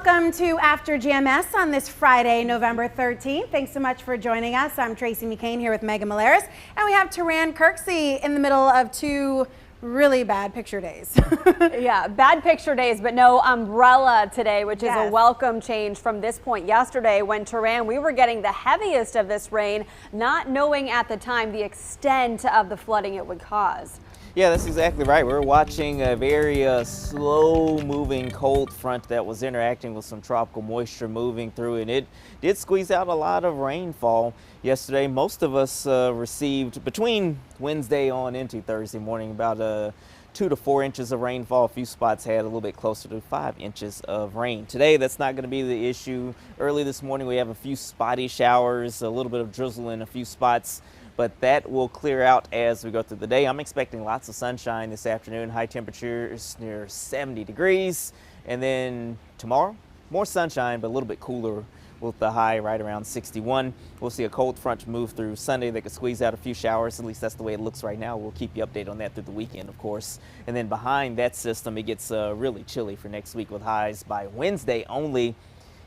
Welcome to After GMS on this Friday, November 13th. Thanks so much for joining us. I'm Tracy McCain here with Megan Malaris, and we have Taran Kirksey in the middle of two really bad picture days. Yeah, bad picture days, but no umbrella today, which is a welcome change from this point yesterday when Taran, we were getting the heaviest of this rain, not knowing at the time the extent of the flooding it would cause. Yeah, that's exactly right. We're watching a very slow-moving cold front that was interacting with some tropical moisture moving through, and it did squeeze out a lot of rainfall yesterday. Most of us received, between Wednesday on into Thursday morning, about 2 to 4 inches of rainfall. A few spots had a little bit closer to 5 inches of rain. Today, that's not going to be the issue. Early this morning, we have a few spotty showers, a little bit of drizzle in a few spots, but that will clear out as we go through the day. I'm expecting lots of sunshine this afternoon, high temperatures near 70 degrees. And then tomorrow, more sunshine, but a little bit cooler with the high right around 61. We'll see a cold front move through Sunday that could squeeze out a few showers. At least that's the way it looks right now. We'll keep you updated on that through the weekend, of course. And then behind that system, it gets really chilly for next week with highs by Wednesday only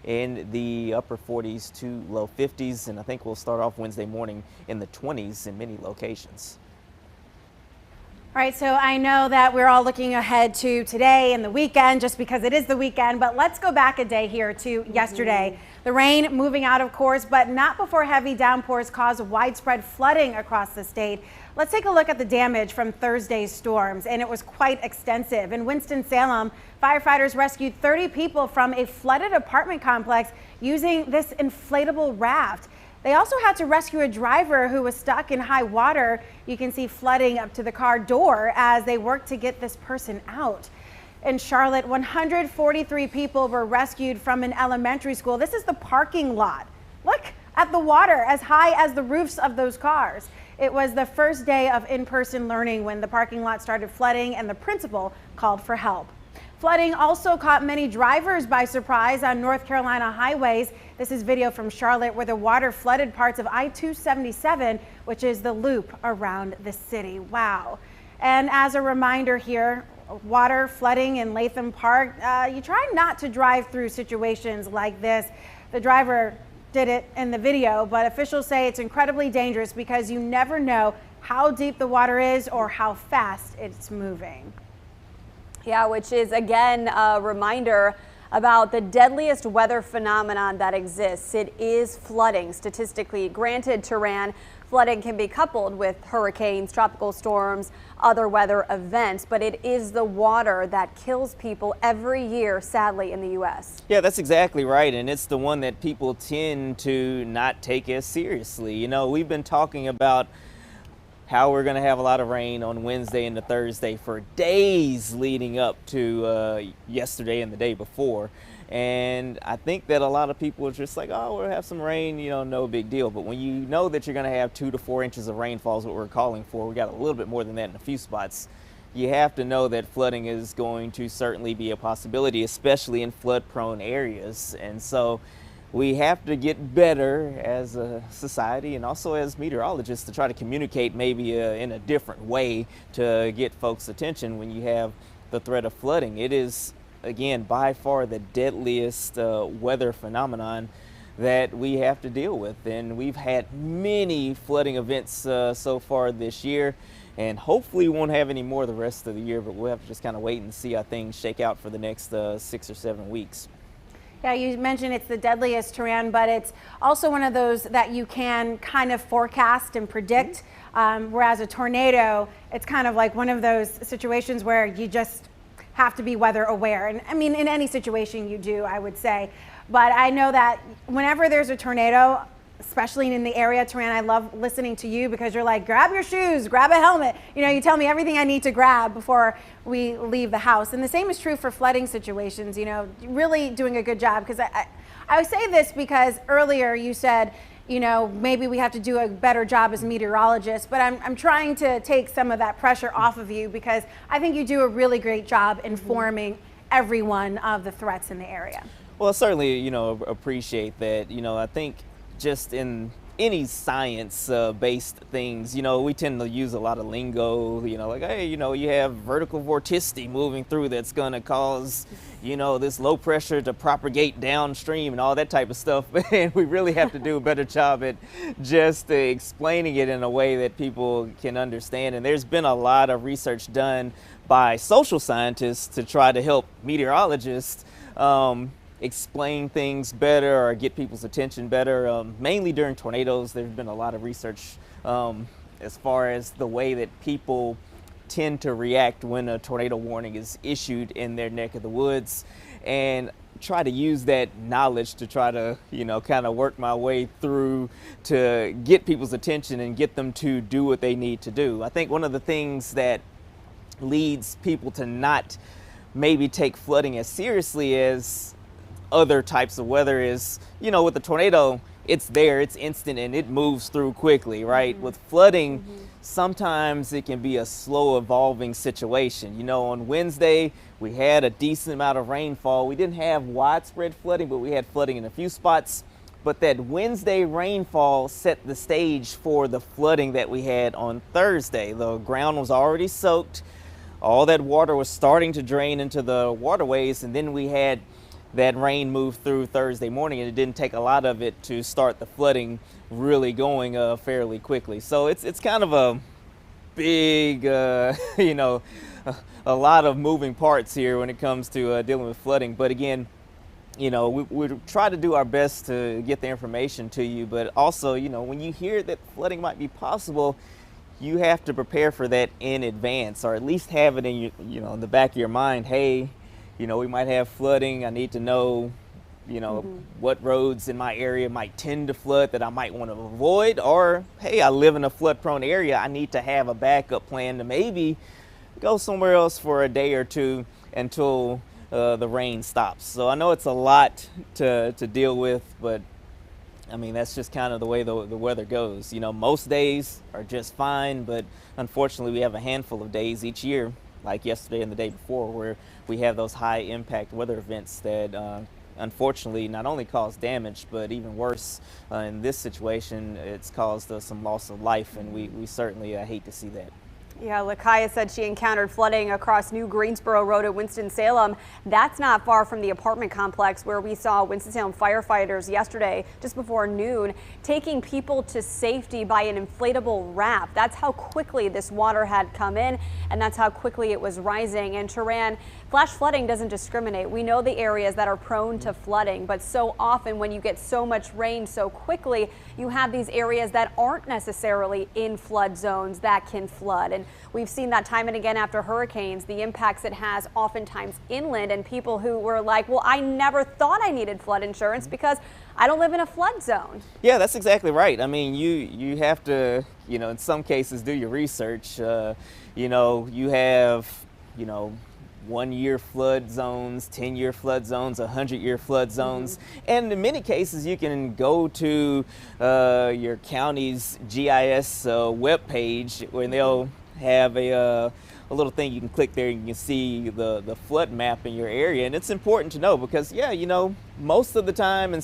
in the upper 40s to low 50s, and I think we'll start off Wednesday morning in the 20s in many locations. All right, so I know that we're all looking ahead to today and the weekend just because it is the weekend, but let's go back a day here to yesterday. The rain moving out, of course, but not before heavy downpours caused widespread flooding across the state. Let's take a look at the damage from Thursday's storms, and it was quite extensive. In Winston-Salem, firefighters rescued 30 people from a flooded apartment complex using this inflatable raft. They also had to rescue a driver who was stuck in high water. You can see flooding up to the car door as they worked to get this person out. In Charlotte, 143 people were rescued from an elementary school. This is the parking lot. Look at the water as high as the roofs of those cars. It was the first day of in-person learning when the parking lot started flooding and the principal called for help. Flooding also caught many drivers by surprise on North Carolina highways. This is video from Charlotte where the water flooded parts of I-277, which is the loop around the city. Wow. And as a reminder here, water flooding in Latham Park, you try not to drive through situations like this. The driver did it in the video, but officials say it's incredibly dangerous because you never know how deep the water is or how fast it's moving. Yeah, which is again a reminder about the deadliest weather phenomenon that exists. It is flooding. Statistically, granted, Taran, flooding can be coupled with hurricanes, tropical storms, other weather events, but it is the water that kills people every year, sadly, in the U.S. Yeah, that's exactly right, and it's the one that people tend to not take as seriously. You know, we've been talking about how we're going to have a lot of rain on Wednesday into Thursday for days leading up to yesterday and the day before. And I think that a lot of people are just like, oh, we'll have some rain, you know, no big deal. But when you know that you're going to have 2 to 4 inches of rainfall is what we're calling for, we got a little bit more than that in a few spots, you have to know that flooding is going to certainly be a possibility, especially in flood-prone areas. And so we have to get better as a society and also as meteorologists to try to communicate maybe in a different way to get folks' attention when you have the threat of flooding. It is, again, by far the deadliest weather phenomenon that we have to deal with. And we've had many flooding events so far this year, and hopefully we won't have any more the rest of the year, but we'll have to just kind of wait and see how things shake out for the next 6 or 7 weeks. Yeah, you mentioned it's the deadliest, Taran, but it's also one of those that you can kind of forecast and predict, whereas a tornado, it's kind of like one of those situations where you just have to be weather aware. And I mean, in any situation you do, I would say. But I know that whenever there's a tornado, especially in the area, Taran, I love listening to you because you're like, grab your shoes, grab a helmet. You know, you tell me everything I need to grab before we leave the house. And the same is true for flooding situations, you know, really doing a good job. Because I say this because earlier you said, you know, maybe we have to do a better job as meteorologists, but I'm trying to take some of that pressure off of you because I think you do a really great job informing everyone of the threats in the area. Well, I certainly, you know, appreciate that. You know, I think just in any science based things, you know, we tend to use a lot of lingo, you know, like, hey, you know, you have vertical vorticity moving through that's going to cause, you know, this low pressure to propagate downstream and all that type of stuff. And we really have to do a better job at just explaining it in a way that people can understand. And there's been a lot of research done by social scientists to try to help meteorologists explain things better or get people's attention better. Mainly during tornadoes, there's been a lot of research as far as the way that people tend to react when a tornado warning is issued in their neck of the woods, and try to use that knowledge to try to, you know, kind of work my way through to get people's attention and get them to do what they need to do. I think one of the things that leads people to not maybe take flooding as seriously as other types of weather is, you know, with the tornado, it's there, it's instant, and it moves through quickly, right? With flooding, sometimes it can be a slow evolving situation. You know, on Wednesday, we had a decent amount of rainfall. We didn't have widespread flooding, but we had flooding in a few spots. But that Wednesday rainfall set the stage for the flooding that we had on Thursday. The ground was already soaked. All that water was starting to drain into the waterways, and then we had that rain moved through Thursday morning, and it didn't take a lot of it to start the flooding really going fairly quickly. So it's kind of a big, you know, a lot of moving parts here when it comes to dealing with flooding. But again, you know, we try to do our best to get the information to you, but also, you know, when you hear that flooding might be possible, you have to prepare for that in advance, or at least have it in your, you know, in the back of your mind. Hey, you know, we might have flooding. I need to know, you know, what roads in my area might tend to flood that I might want to avoid. Or, hey, I live in a flood prone area. I need to have a backup plan to maybe go somewhere else for a day or two until the rain stops. So I know it's a lot to deal with, but I mean, that's just kind of the way the weather goes. You know, most days are just fine, but unfortunately we have a handful of days each year, like yesterday and the day before, where we have those high impact weather events that unfortunately not only cause damage, but even worse, in this situation, it's caused some loss of life, and we certainly hate to see that. Yeah, Lakaya said she encountered flooding across New Greensboro Road at Winston-Salem. That's not far from the apartment complex where we saw Winston-Salem firefighters yesterday, just before noon, taking people to safety by an inflatable raft. That's how quickly this water had come in, and that's how quickly it was rising. And Turan, flash flooding doesn't discriminate. We know the areas that are prone to flooding, but so often when you get so much rain so quickly, you have these areas that aren't necessarily in flood zones that can flood. And we've seen that time and again after hurricanes, the impacts it has oftentimes inland, and people who were like, well, I never thought I needed flood insurance because I don't live in a flood zone. Yeah, that's exactly right. I mean, you have to, you know, in some cases do your research. You know, you have, you know, 1-year flood zones, 10-year flood zones, 100-year flood zones. And in many cases, you can go to your county's GIS webpage where they'll have a little thing you can click there and you can see the flood map in your area. And it's important to know because, yeah, you know, most of the time in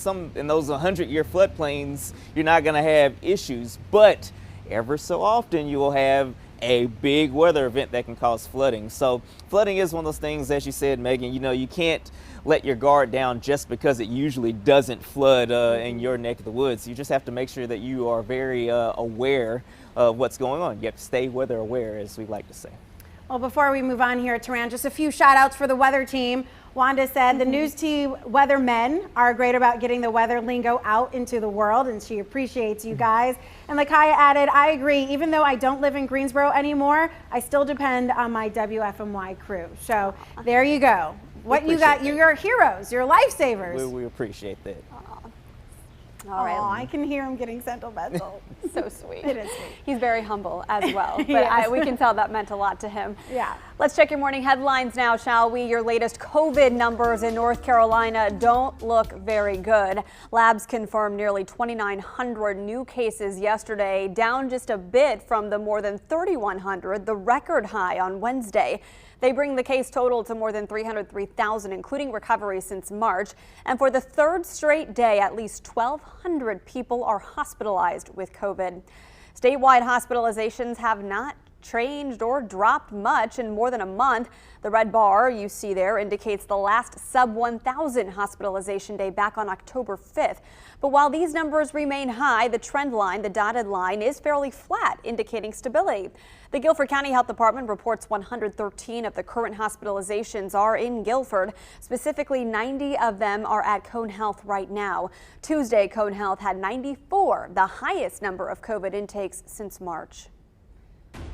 those 100-year floodplains, you're not going to have issues. But ever so often, you will have a big weather event that can cause flooding. So flooding is one of those things, as you said, Megan, you know, you can't let your guard down just because it usually doesn't flood in your neck of the woods. You just have to make sure that you are very aware of what's going on. You have to stay weather aware, as we like to say. Well, before we move on here, Turan, just a few shout outs for the weather team. Wanda said the news team weathermen are great about getting the weather lingo out into the world, and she appreciates you guys. And Lakaya added, I agree, even though I don't live in Greensboro anymore, I still depend on my WFMY crew. So there you go. What you got, you're heroes, you're lifesavers. We appreciate that. All right. I can hear him getting sentimental. So sweet. It is sweet. He's very humble as well, but we can tell that meant a lot to him. Yeah. Let's check your morning headlines now, shall we? Your latest COVID numbers in North Carolina don't look very good. Labs confirmed nearly 2,900 new cases yesterday, down just a bit from the more than 3,100, the record high on Wednesday. They bring the case total to more than 303,000, including recoveries since March. And for the third straight day, at least 1,200 people are hospitalized with COVID. Statewide hospitalizations have not changed or dropped much in more than a month. The red bar you see there indicates the last sub 1,000 hospitalization day back on October 5th. But while these numbers remain high, the trend line, the dotted line, is fairly flat, indicating stability. The Guilford County Health Department reports 113 of the current hospitalizations are in Guilford. Specifically, 90 of them are at Cone Health right now. Tuesday, Cone Health had 94, the highest number of COVID intakes since March.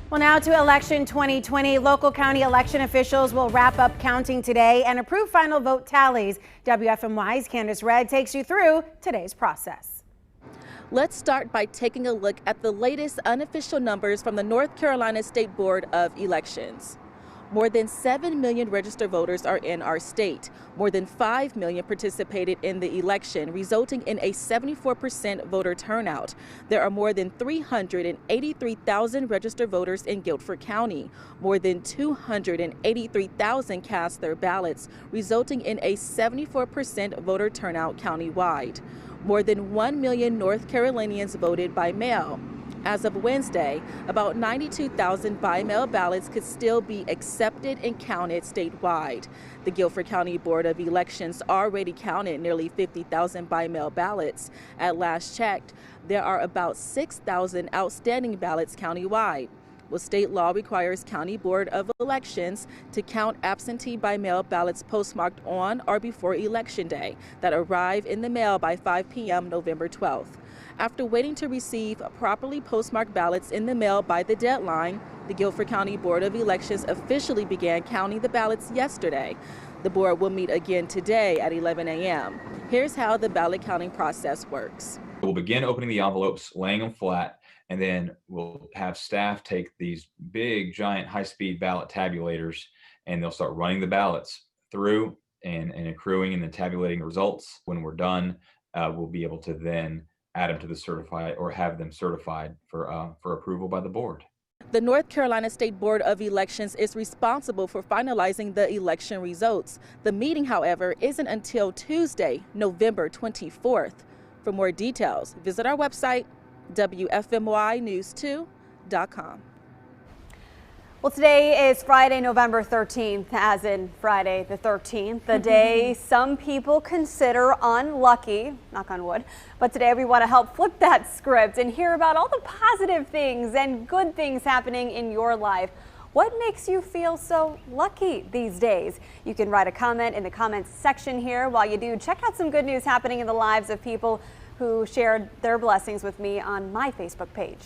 Well, now to election 2020. Local county election officials will wrap up counting today and approve final vote tallies. WFMY's Candace Red takes you through today's process. Let's start by taking a look at the latest unofficial numbers from the North Carolina State Board of Elections. More than 7 million registered voters are in our state. More than 5 million participated in the election, resulting in a 74% voter turnout. There are more than 383,000 registered voters in Guilford County. More than 283,000 cast their ballots, resulting in a 74% voter turnout countywide. More than 1 million North Carolinians voted by mail. As of Wednesday, about 92,000 by-mail ballots could still be accepted and counted statewide. The Guilford County Board of Elections already counted nearly 50,000 by-mail ballots. At last checked, there are about 6,000 outstanding ballots countywide. Well, state law requires County Board of Elections to count absentee by-mail ballots postmarked on or before Election Day that arrive in the mail by 5 p.m. November 12th. After waiting to receive properly postmarked ballots in the mail by the deadline, the Guilford County Board of Elections officially began counting the ballots yesterday. The board will meet again today at 11 a.m. Here's how the ballot counting process works. We'll begin opening the envelopes, laying them flat, and then we'll have staff take these big, giant, high-speed ballot tabulators, and they'll start running the ballots through and accruing and then tabulating the results. When we're done, we'll be able to then add them to the certified or have them certified for approval by the board. The North Carolina State Board of Elections is responsible for finalizing the election results. The meeting, however, isn't until Tuesday, November 24th. For more details, visit our website, WFMYnews2.com. Well, today is Friday, November 13th, as in Friday the 13th, the day some people consider unlucky, knock on wood. But today we want to help flip that script and hear about all the positive things and good things happening in your life. What makes you feel so lucky these days? You can write a comment in the comments section here. While you do, check out some good news happening in the lives of people who shared their blessings with me on my Facebook page.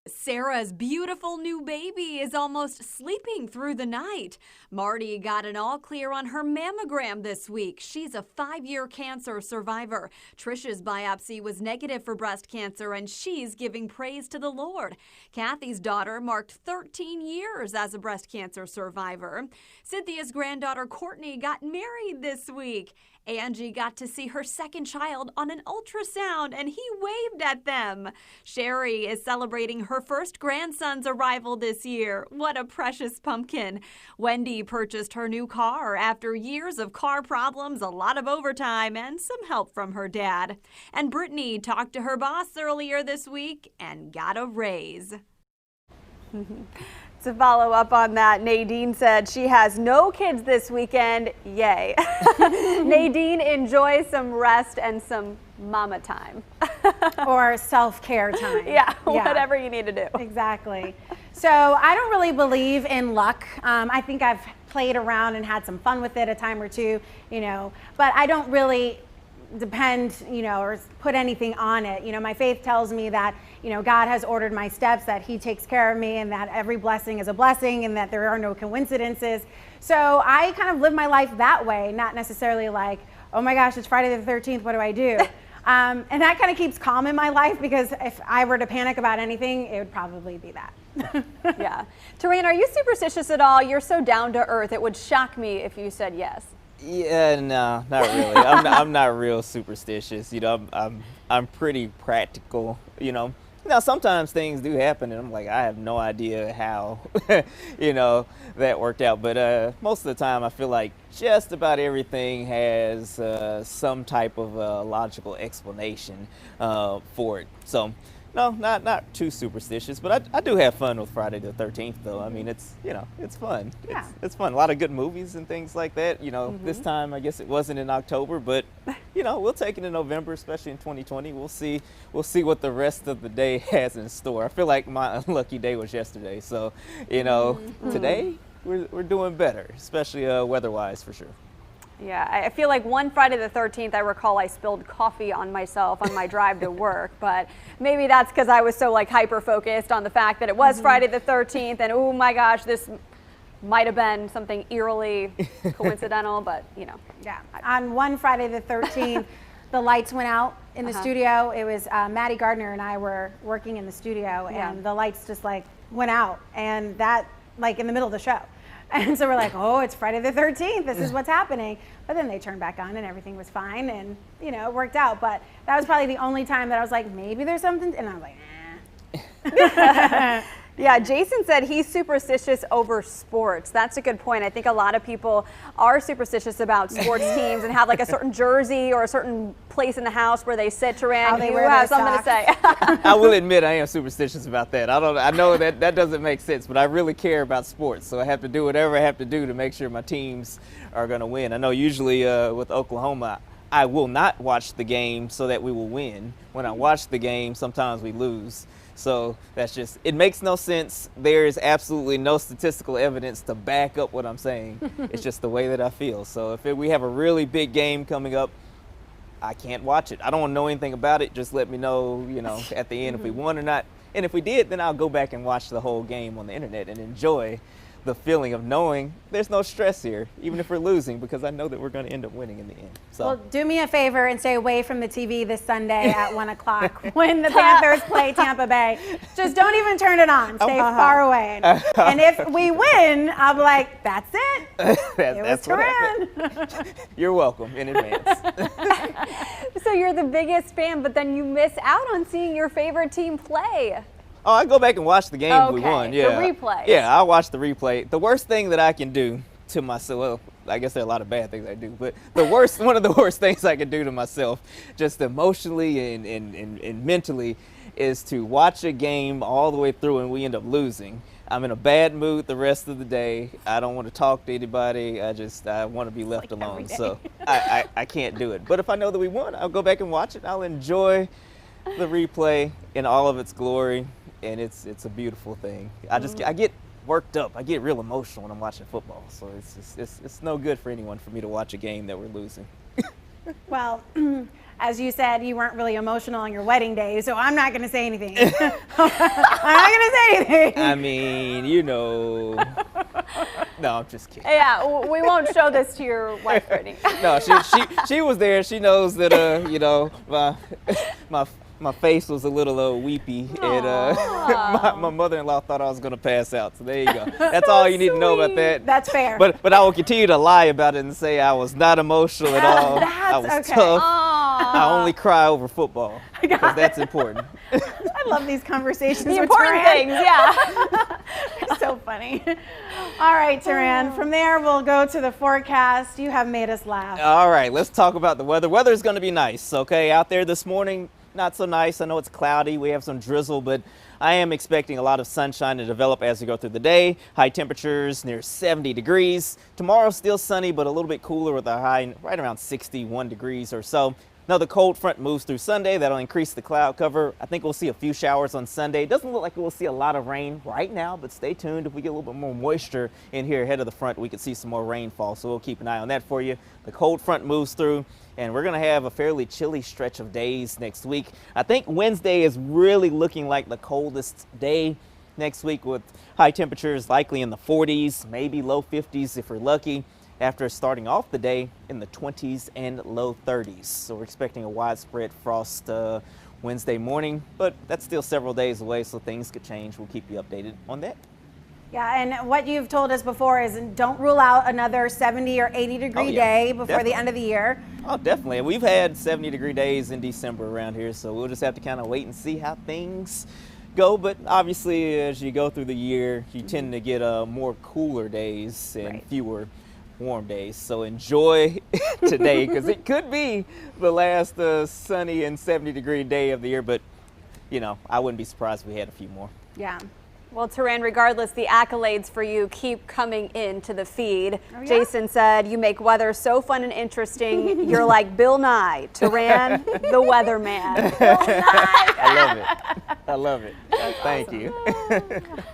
Sarah's beautiful new baby is almost sleeping through the night. Marty got an all clear on her mammogram this week. She's a 5-year cancer survivor. Trisha's biopsy was negative for breast cancer, and she's giving praise to the Lord. Kathy's daughter marked 13 years as a breast cancer survivor. Cynthia's granddaughter Courtney got married this week. Angie got to see her second child on an ultrasound, and he waved at them. Sherry is celebrating her first grandson's arrival this year. What a precious pumpkin. Wendy purchased her new car after years of car problems, a lot of overtime, and some help from her dad. And Brittany talked to her boss earlier this week and got a raise. To follow up on that, Nadine said she has no kids this weekend. Yay. Nadine, enjoy some rest and some mama time. Or self-care time. Yeah, whatever you need to do. Exactly. So I don't really believe in luck. I think I've played around and had some fun with it a time or two, but I don't really depend, or put anything on it. My faith tells me that, God has ordered my steps, that he takes care of me, and that every blessing is a blessing, and that there are no coincidences. So I kind of live my life that way, not necessarily like, oh my gosh, it's Friday the 13th, what do I do? And that kind of keeps calm in my life, because if I were to panic about anything, it would probably be that. Yeah. Tareen, are you superstitious at all? You're so down to earth. It would shock me if you said yes. Yeah, no, not really. I'm not real superstitious. I'm pretty practical. Now, sometimes things do happen, and I'm like, I have no idea how, that worked out. But most of the time, I feel like just about everything has some type of logical explanation for it. So, no, not too superstitious, but I do have fun with Friday the 13th, though. I mean, it's fun. Yeah. It's fun. A lot of good movies and things like that. This time, I guess it wasn't in October, but we'll take it in November, especially in 2020. We'll see what the rest of the day has in store. I feel like my unlucky day was yesterday, so today we're doing better, especially weather-wise for sure. Yeah, I feel like one Friday the 13th, I recall I spilled coffee on myself on my drive to work, but maybe that's because I was so hyper-focused on the fact that it was Friday the 13th, and oh my gosh, this might have been something eerily coincidental, but Yeah. On one Friday the 13th, the lights went out in the studio. It was Maddie Gardner and I were working in the studio, and the lights just went out, and that in the middle of the show. And so we're like, oh, it's Friday the 13th. This is what's happening. But then they turned back on and everything was fine, and it worked out. But that was probably the only time that I was like, maybe there's something. And I was like, eh. Yeah, Jason said he's superstitious over sports. That's a good point. I think a lot of people are superstitious about sports teams and have a certain jersey or a certain place in the house where they sit. Taran, you have something to say. I will admit I am superstitious about that. I know that doesn't make sense, but I really care about sports, so I have to do whatever I have to do to make sure my teams are going to win. I know usually with Oklahoma, I will not watch the game so that we will win. When I watch the game, sometimes we lose. So it makes no sense. There is absolutely no statistical evidence to back up what I'm saying. It's just the way that I feel. So if we have a really big game coming up, I can't watch it. I don't want to know anything about it. Just let me know, at the end if we won or not. And if we did, then I'll go back and watch the whole game on the internet and enjoy the feeling of knowing there's no stress here, even if we're losing, because I know that we're going to end up winning in the end. So, well, do me a favor and stay away from the TV this Sunday at 1 o'clock when the Panthers play Tampa Bay. Just don't even turn it on. Stay far away. And if we win, I'll be like, that's it. It was Taran. You're welcome in advance. So you're the biggest fan, but then you miss out on seeing your favorite team play. Oh, I go back and watch the game we won. Yeah, the replay. Yeah, I watch the replay. The worst thing that I can do to myself, well, I guess there are a lot of bad things I do, but one of the worst things I can do to myself, just emotionally and mentally, is to watch a game all the way through and we end up losing. I'm in a bad mood the rest of the day. I don't want to talk to anybody. I want to be left alone. So I can't do it. But if I know that we won, I'll go back and watch it. I'll enjoy the replay in all of its glory. And it's a beautiful thing. I get worked up. I get real emotional when I'm watching football. So it's no good for anyone for me to watch a game that we're losing. Well, as you said, you weren't really emotional on your wedding day, so I'm not going to say anything. I'm not going to say anything. I mean, No, I'm just kidding. Yeah, we won't show this to your wife, Brittany. No, she was there. She knows that my face was a little weepy, and my mother-in-law thought I was going to pass out. So there you go. That's all you need to know about that. That's fair. But I will continue to lie about it and say I was not emotional at all. I was tough. I only cry over football because that's important. I love these conversations. The important things, yeah. You're so funny. All right, Taran. From there, we'll go to the forecast. You have made us laugh. All right, let's talk about the weather. Weather's going to be nice, okay? Out there this morning, not so nice. I know it's cloudy. We have some drizzle, but I am expecting a lot of sunshine to develop as we go through the day. High temperatures near 70 degrees. Tomorrow still sunny, but a little bit cooler with a high right around 61 degrees or so. Another cold front moves through Sunday. That'll increase the cloud cover. I think we'll see a few showers on Sunday. It doesn't look like we'll see a lot of rain right now, but stay tuned. If we get a little bit more moisture in here ahead of the front, we could see some more rainfall. So we'll keep an eye on that for you. The cold front moves through, and we're going to have a fairly chilly stretch of days next week. I think Wednesday is really looking like the coldest day next week, with high temperatures likely in the 40s, maybe low 50s if we're lucky, after starting off the day in the 20s and low 30s. So we're expecting a widespread frost Wednesday morning, but that's still several days away, so things could change. We'll keep you updated on that. Yeah, and what you've told us before is don't rule out another 70 or 80 degree day before definitely. the end of the year. Oh, definitely. We've had 70-degree days in December around here, so we'll just have to kind of wait and see how things go. But obviously, as you go through the year, you tend to get more cooler days and fewer warm days. So enjoy today, because it could be the last sunny and 70-degree day of the year. But, you know, I wouldn't be surprised if we had a few more. Yeah. Well, Taran, regardless, the accolades for you keep coming into the feed. Oh, yeah? Jason said, you make weather so fun and interesting. You're like Bill Nye. Taran, the weatherman. Bill Nye. I love it. I love it. Thank you.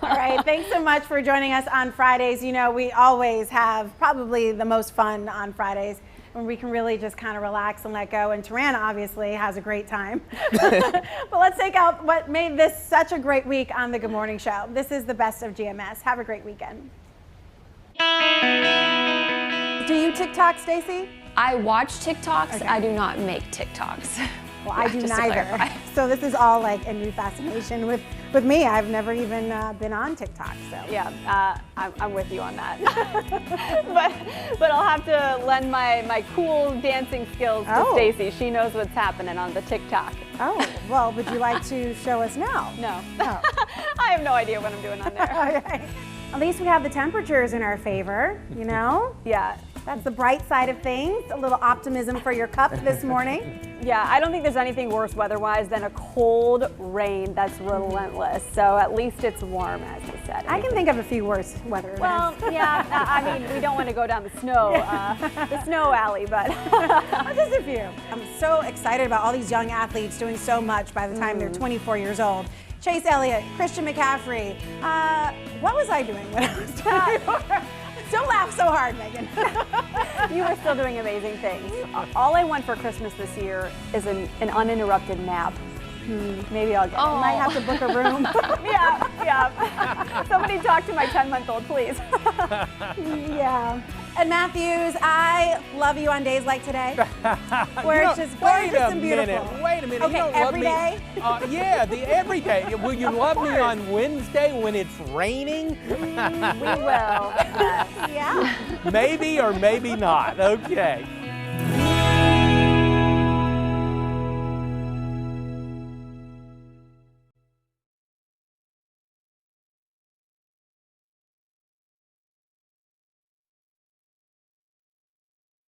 All right, thanks so much for joining us on Fridays. You know, we always have probably the most fun on Fridays when we can really just kind of relax and let go. And Taran obviously has a great time. But let's take out what made this such a great week on the Good Morning Show. This is the best of GMS. Have a great weekend. Do you TikTok, Stacey? I watch TikToks. Okay. I do not make TikToks. Well, I do just to neither. clarify. So this is all like a new fascination with me. I've never even been on TikTok. So Yeah, I'm with you on that. but I'll have to lend my cool dancing skills to Oh. Stacey. She knows what's happening on the TikTok. Oh, well, would you like to show us now? No, Oh. I have no idea what I'm doing on there. Okay. At least we have the temperatures in our favor, you know? Yeah. That's the bright side of things. A little optimism for your cup this morning. Yeah, I don't think there's anything worse weather-wise than a cold rain that's relentless. So at least it's warm, as you said. I can think of a few worse weather events. Well, yeah, I mean, we don't want to go down the snow alley, but Just a few. I'm so excited about all these young athletes doing so much by the time they're 24 years old. Chase Elliott, Christian McCaffrey. What was I doing when I was 24? Don't laugh so hard, Megan. you were still doing amazing things. All I want for Christmas this year is an uninterrupted nap. Maybe I'll get it. Might have to book a room. Yeah. Somebody talk to my 10-month-old, please. Yeah. And Matthews, I love you on days like today, where it's just gorgeous and beautiful. Wait a minute. Okay, you don't every love day? me. Yeah, every day. Will you love me on Wednesday when it's raining? We will. Yes. Yeah. Maybe or maybe not. Okay.